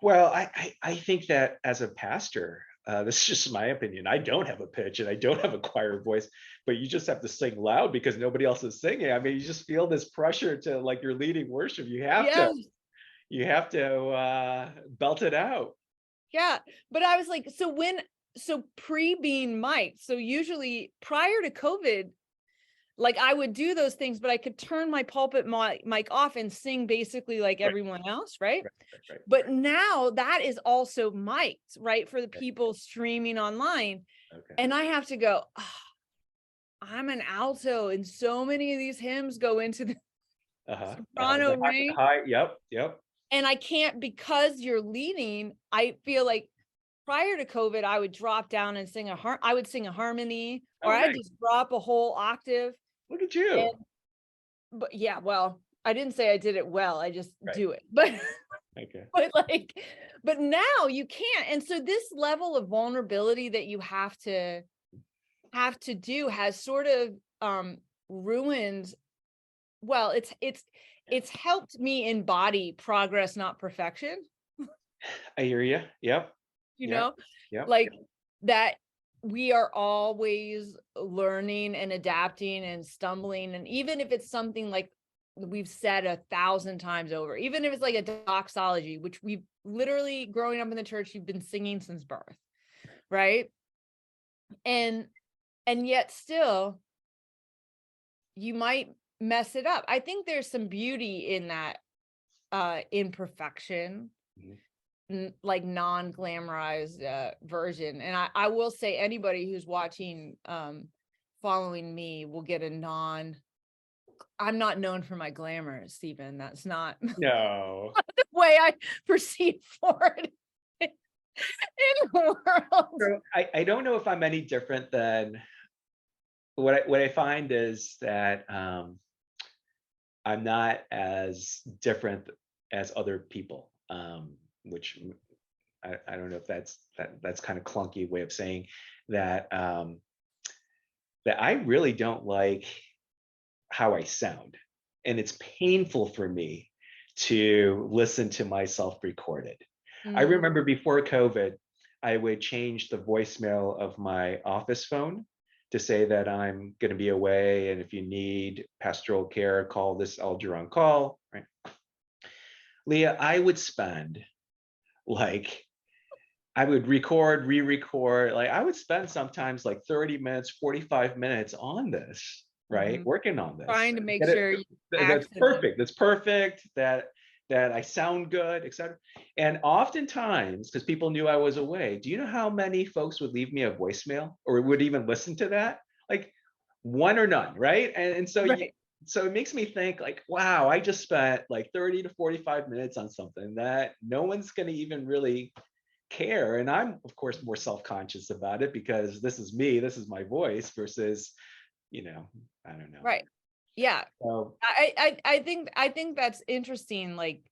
Well, I think that as a pastor, this is just my opinion. I don't have a pitch and I don't have a choir voice, but you just have to sing loud because nobody else is singing. I mean, you just feel this pressure to, like, you're leading worship. Yeah. You have to belt it out. Yeah. But I was like, so pre being mic'd, so usually prior to COVID, like I would do those things, but I could turn my pulpit mic off and sing basically like Right. everyone else, right? Right. But now that is also mic'd, right, for the Okay. people streaming online. Okay. And I have to go, oh, I'm an alto, and so many of these hymns go into the soprano The range, high. Yep. Yep. and I can't, because you're leading. I feel like prior to COVID, I would drop down and sing I would sing a harmony, or Oh, I'd nice. just drop a whole octave. Look at And you. but yeah, well, I didn't say I did it well. I just Right. do it. But Okay. but now you can't. And so this level of vulnerability that you have to do has sort of ruined, well, it's helped me embody progress, not perfection, I hear you. Yep. you Yep. know, Yep. like that we are always learning and adapting and stumbling. And even if it's something like we've said 1,000 times over, even if it's like a doxology, which we've literally, growing up in the church, you've been singing since birth, right? And yet still you might mess it up. I think there's some beauty in that imperfection, like non-glamorized version. And I will say, anybody who's watching, following me, will get I'm not known for my glamour, Stephen. That's not No. the way I perceive for it. in the world. So I don't know if I'm any different than what I find is that I'm not as different as other people, which I don't know if that's kind of clunky way of saying that that I really don't like how I sound, and it's painful for me to listen to myself recorded. I Mm, remember before COVID, I would change the voicemail of my office phone to say that I'm going to be away, and if you need pastoral care, call this elder on call. Right, Leah, I would spend like I would record, re-record. Like I would spend sometimes like 30 minutes, 45 minutes on this, right? mhm. Working on this. Trying to make Get it, sure you that's accent it. perfect. That's perfect. That I sound good, etc. And oftentimes, because people knew I was away, do you know how many folks would leave me a voicemail or would even listen to that? Like one or none, right? And Right. so it makes me think like, wow, I just spent like 30 to 45 minutes on something that no one's going to even really care. And I'm of course more self-conscious about it because this is me, this is my voice versus, I don't know. Right. Yeah. So I think that's interesting. Like,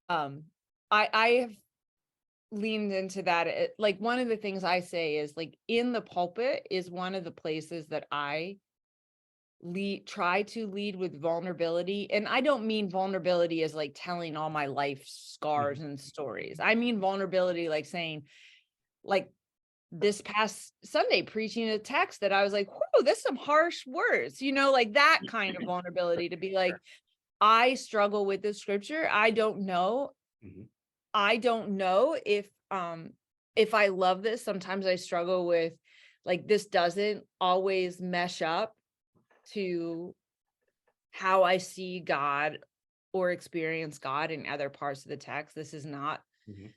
I have leaned into that. Like one of the things I say is like in the pulpit is one of the places that I try to lead with vulnerability. And I don't mean vulnerability as like telling all my life scars mhm, and stories. I mean vulnerability like saying, like this past Sunday preaching a text that I was like, whoa, there's some harsh words, like that kind of vulnerability to be like, sure, I struggle with this scripture. I don't know. mhm, I don't know if I love this. Sometimes I struggle with like this doesn't always mesh up to how I see God or experience God in other parts of the text. This is not, mhm,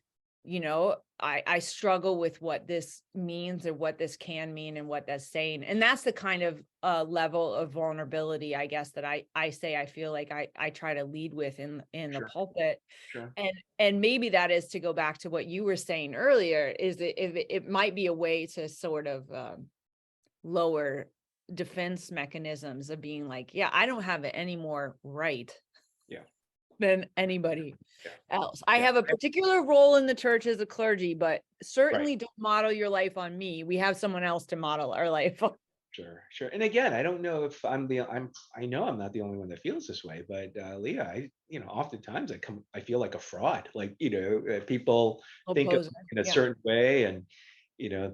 I struggle with what this means or what this can mean and what that's saying. And that's the kind of level of vulnerability, I guess, that I say I feel like I try to lead with in the sure, pulpit. sure, And maybe that is to go back to what you were saying earlier, is that if it might be a way to sort of lower defense mechanisms of being like, yeah, I don't have it any more right yeah, than anybody yeah, else. I yeah, have a particular role in the church as a clergy, but right. certainly don't model your life on me. We have someone else to model our life on. Sure, sure. And again, I don't know if I know I'm not the only one that feels this way, but Leah, oftentimes I feel like a fraud. Like, people think of Opposer. me in a Yeah. certain way and,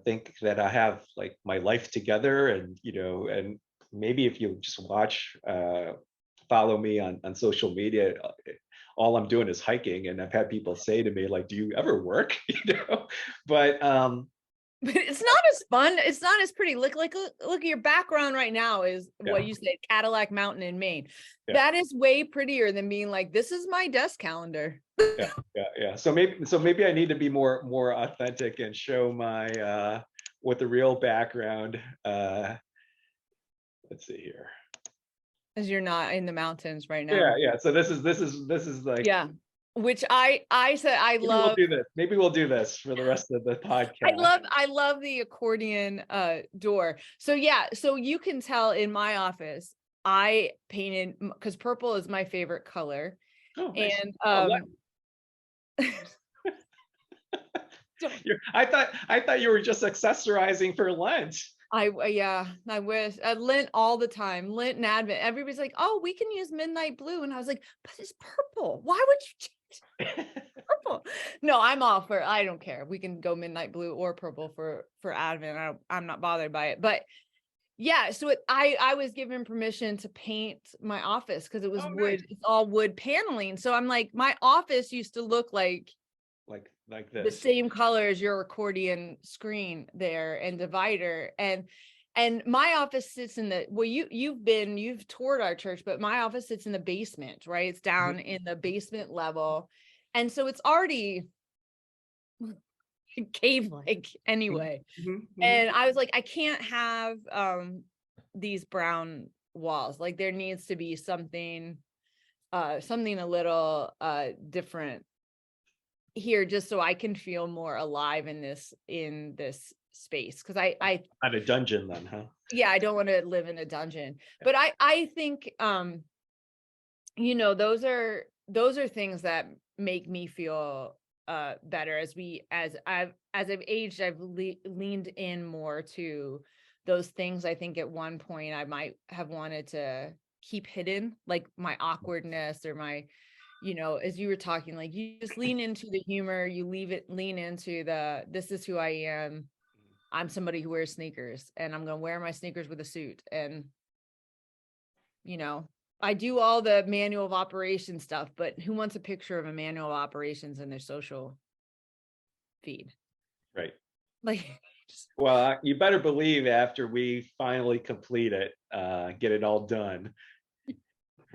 think that I have like my life together and, and maybe if you just follow me on social media, all I'm doing is hiking. And I've had people say to me, like, do you ever work? But But it's not as fun. It's not as pretty. Look at your background right now is yeah, what you said, Cadillac Mountain in Maine. yeah. That is way prettier than being like, this is my desk calendar. Yeah, yeah, yeah. So maybe I need to be more authentic and show my what the real background. Let's see here. As you're not in the mountains right Yeah, now. yeah. So this is like Yeah. Which I said maybe we'll do this. Maybe we'll do this for the rest of the podcast. I love the accordion door. So yeah, so you can tell in my office I painted because purple is my favorite color. Oh, nice. And Oh, don't- I thought you were just accessorizing for Lent. yeah, I wish. Lint all the time, Lint and Advent. Everybody's like, "Oh, we can use midnight blue." And I was like, "But it's purple. Why would you change purple?" No, I'm all for, I don't care. We can go midnight blue or purple for Advent. I'm not bothered by it. But yeah, so I was given permission to paint my office because it was Oh, nice. wood. It's all wood paneling. So I'm like, my office used to look like Like the this. same color as your accordion screen there and divider. And my office sits in the, well, you've toured our church, but my office sits in the basement, right? It's Mhm, down in the basement level. And so it's already cave-like mhm, anyway. mhm, mhm. And I was like, I can't have these brown walls. Like there needs to be something a little different here just so I can feel more alive in this space. Cause I Not a dungeon then, huh? yeah, I don't want to live in a dungeon, but I think, those are things that make me feel better as I've aged. I've leaned in more to those things. I think at one point I might have wanted to keep hidden, like my awkwardness or my, as you were talking, like you just lean into the humor, you lean into this is who I am. I'm somebody who wears sneakers, and I'm going to wear my sneakers with a suit. And, I do all the manual of operation stuff, but who wants a picture of a manual of operations in their social feed? Right. Like, Well, you better believe after we finally complete it, get it all done,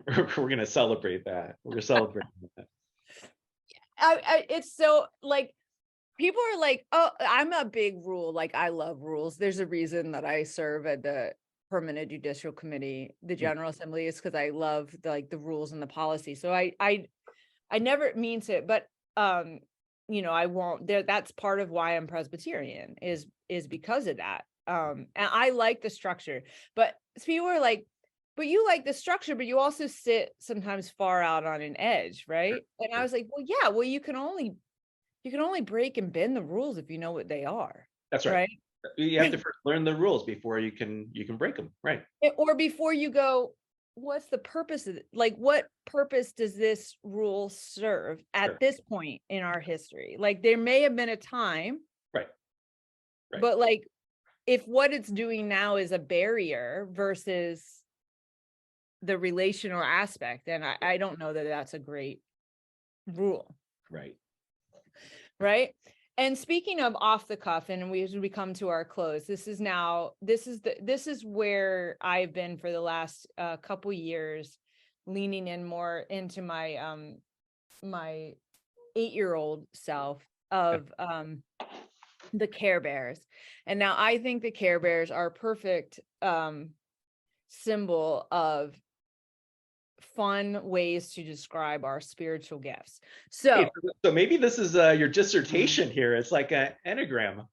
we're going to celebrate that. We're celebrating that. it's so like, people are like, oh, I'm a big rule. Like, I love rules. There's a reason that I serve at the Permanent Judicial Committee, the General Assembly, is because I love the rules and the policy. So I never mean to, but I won't there. That's part of why I'm Presbyterian is because of that. And I like the structure, but people are like, but you like the structure, but you also sit sometimes far out on an edge, right? And I was like, well, yeah, well, you can only break and bend the rules if you know what they are. That's right. You have to first learn the rules before you can break them, right? Or before you go, what's the purpose of it? Like, what purpose does this rule serve at this point in our history? Like, there may have been a time, right. But like, if what it's doing now is a barrier versus the relational aspect, then I don't know that that's a great rule. Right. And speaking of off the cuff, and as we come to our close, this is where I've been for the last couple years, leaning in more into my my 8-year-old self of the Care Bears. And now I think the Care Bears are a perfect symbol of fun ways to describe our spiritual gifts. So maybe this is your dissertation here. It's like an enneagram.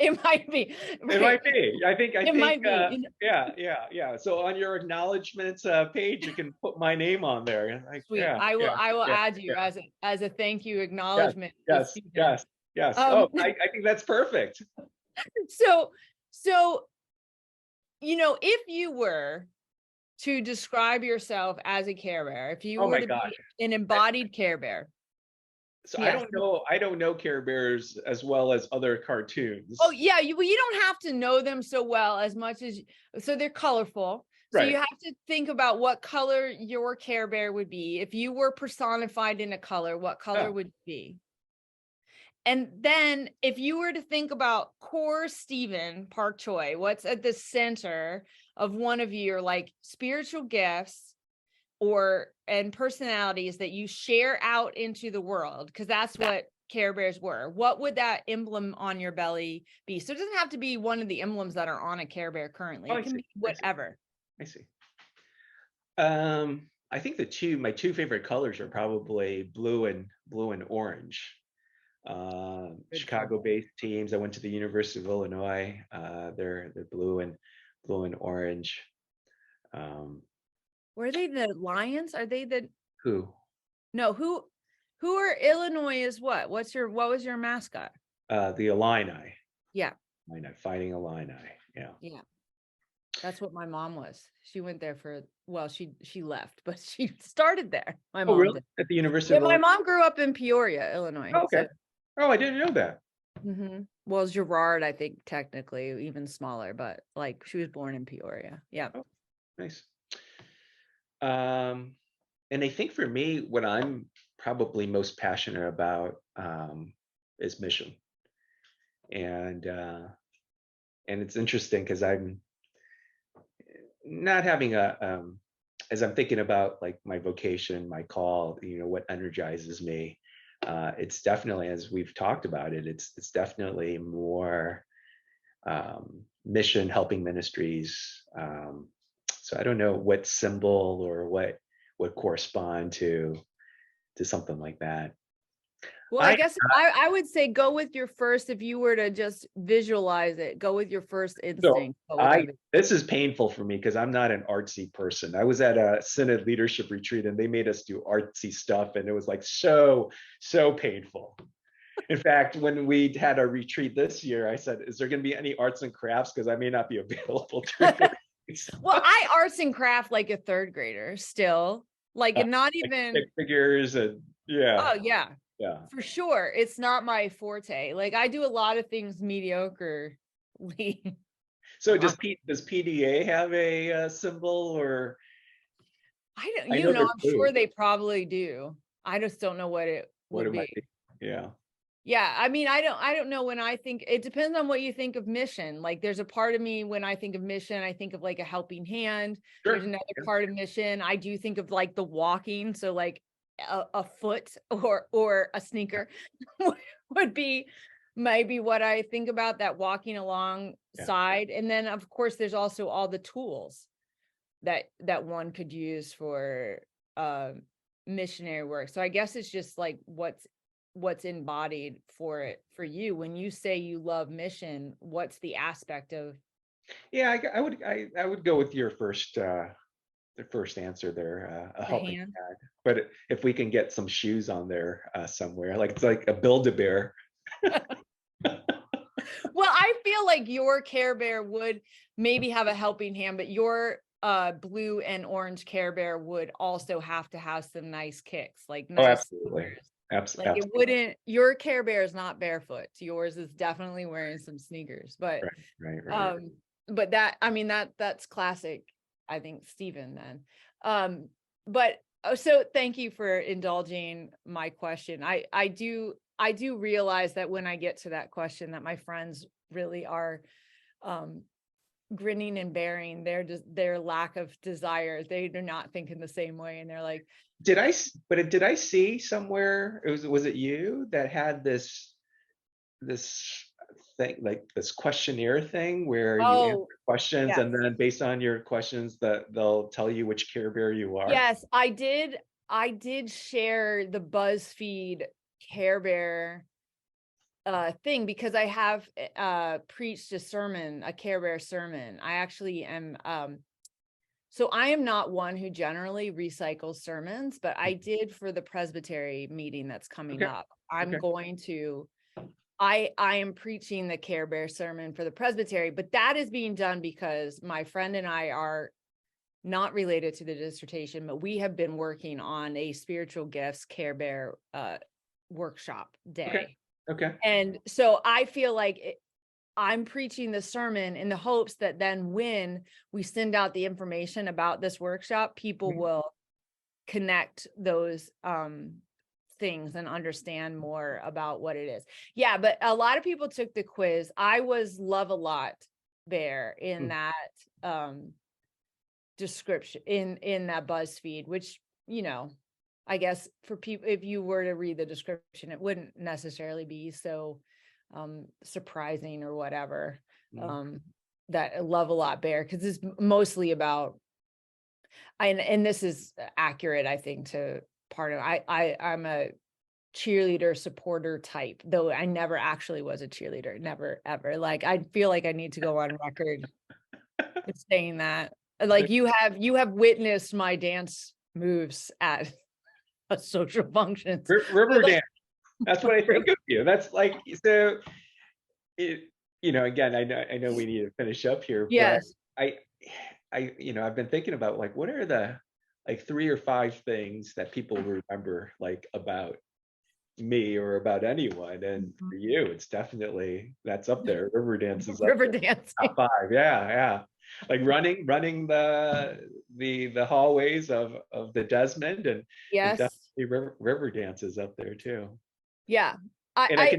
It might be. It might be. I think. Might be. Yeah. So on your acknowledgments page, you can put my name on there. Like, sweet. I will add you as a thank you acknowledgement. Yes. Oh, I think that's perfect. So, if you were to describe yourself as a Care Bear, if you were to be an embodied Care Bear. So yes. I don't know Care Bears as well as other cartoons. Oh yeah, you don't have to know them so well as much as, so they're colorful. So you have to think about what color your Care Bear would be. If you were personified in a color, what color would it be? And then if you were to think about core Stephen Park Choi, what's at the center of one of your like spiritual gifts and personalities that you share out into the world, because that's what Care Bears were. What would that emblem on your belly be? So it doesn't have to be one of the emblems that are on a Care Bear currently. It can be whatever. I see. I think my two favorite colors are probably blue and orange. Chicago-based teams. I went to the University of Illinois. They're blue and orange. Were they the Lions? Are they the who? No, who are Illinois is what? What was your mascot? The Illini. Yeah. Fighting Illini. Yeah. Yeah. That's what my mom was. She went there she left, but she started there. My mom really? Did. At the University of Illinois? My mom grew up in Peoria, Illinois. Oh, okay. Oh, I didn't know that. Mm-hmm. Well, Girard, I think technically even smaller, but like she was born in Peoria. Yeah. Oh, nice. And I think for me, what I'm probably most passionate about is mission. And it's interesting because I'm not having as I'm thinking about like my vocation, my call, what energizes me. It's definitely, as we've talked about it, it's definitely more mission, helping ministries. So I don't know what symbol or what would correspond to something like that. Well, I guess I would say go with your first, if you were to just visualize it, go with your first instinct. This is painful for me because I'm not an artsy person. I was at a Synod leadership retreat and they made us do artsy stuff, and it was like so painful. In fact, when we had a retreat this year, I said, is there going to be any arts and crafts? Because I may not be available. Well, I arts and craft like a third grader still, like not even like figures and oh yeah, for sure. It's not my forte. Like I do a lot of things mediocrely. So does PDA have a symbol, or I don't, I'm sure they probably do. I just don't know what it would be. Yeah, I mean, I don't know. When I think, it depends on what you think of mission. Like there's a part of me, when I think of mission, I think of like a helping hand. There's another part of mission, I do think of like the walking. So like a foot or a sneaker would be maybe what I think about, that walking alongside. And then of course there's also all the tools that one could use for missionary work. So I guess it's just like what's embodied for it for you. When you say you love mission, what's the aspect of? I would go with your first the first answer there, a helping hand. But if we can get some shoes on there somewhere, like it's like a Build-A-Bear. Well, I feel like your Care Bear would maybe have a helping hand, but your blue and orange Care Bear would also have to have some nice kicks, like nice. Oh, absolutely. Absolutely. Like it wouldn't, your Care Bear is not barefoot. Yours is definitely wearing some sneakers, but right. But that, I mean, that's classic, I think, Stephen then. But so thank you for indulging my question. I do realize that when I get to that question, that my friends really are grinning and bearing their lack of desire. They do not think in the same way, and they're like, did I see somewhere, was it you that had this thing, like this questionnaire thing where you answer questions and then based on your questions that they'll tell you which Care Bear you are? Yes, I did share the BuzzFeed Care Bear thing because I have preached a Care Bear sermon. I actually am so I am not one who generally recycles sermons, but I did for the Presbytery meeting that's coming up. I'm going to I am preaching the Care Bear sermon for the Presbytery, but that is being done because my friend and I are not related to the dissertation, but we have been working on a spiritual gifts Care Bear workshop day. Okay. And so I feel like I'm preaching the sermon in the hopes that then when we send out the information about this workshop, people will connect those things and understand more about what it is. Yeah, but a lot of people took the quiz. I was Love a Lot Bear in that description in that BuzzFeed, which, you know, I guess for people, if you were to read the description, it wouldn't necessarily be so surprising or whatever. That Love a Lot Bear, because it's mostly about, and this is accurate, I think, to part of I'm a cheerleader supporter type, though I never actually was a cheerleader, never ever. Like I feel like I need to go on record with saying that. Like you have witnessed my dance moves at a social functions. River dance. That's what I think of you. That's like, so it, you know, again, I know we need to finish up here. Yes. But I you know, I've been thinking about like, what are the like 3 or 5 things that people remember like about me or about anyone, and for you it's definitely, that's up there. River dance is River dance. Top 5. Yeah. Like running the hallways of the Desmond, and yes, and definitely river dance is up there too. Yeah. I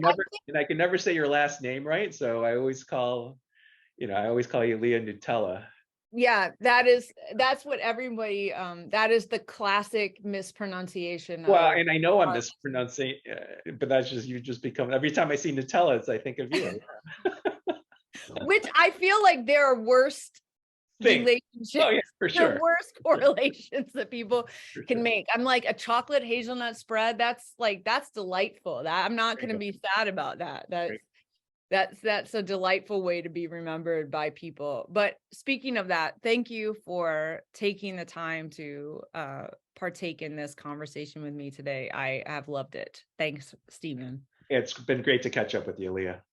can never say your last name right, so I always call you Leah Nutella. Yeah, that's what everybody, that is the classic mispronunciation. Well, and I know I'm mispronouncing, but that's just, you just become, every time I see Nutella, I think of you. Which I feel like there are worse relationships. Oh yeah, for sure. The worst correlations that people For can sure. make. I'm like, a chocolate hazelnut spread, that's delightful. That I'm not going to be sad about that. That's a delightful way to be remembered by people. But speaking of that, thank you for taking the time to partake in this conversation with me today. I have loved it. Thanks, Stephen. It's been great to catch up with you, Leah.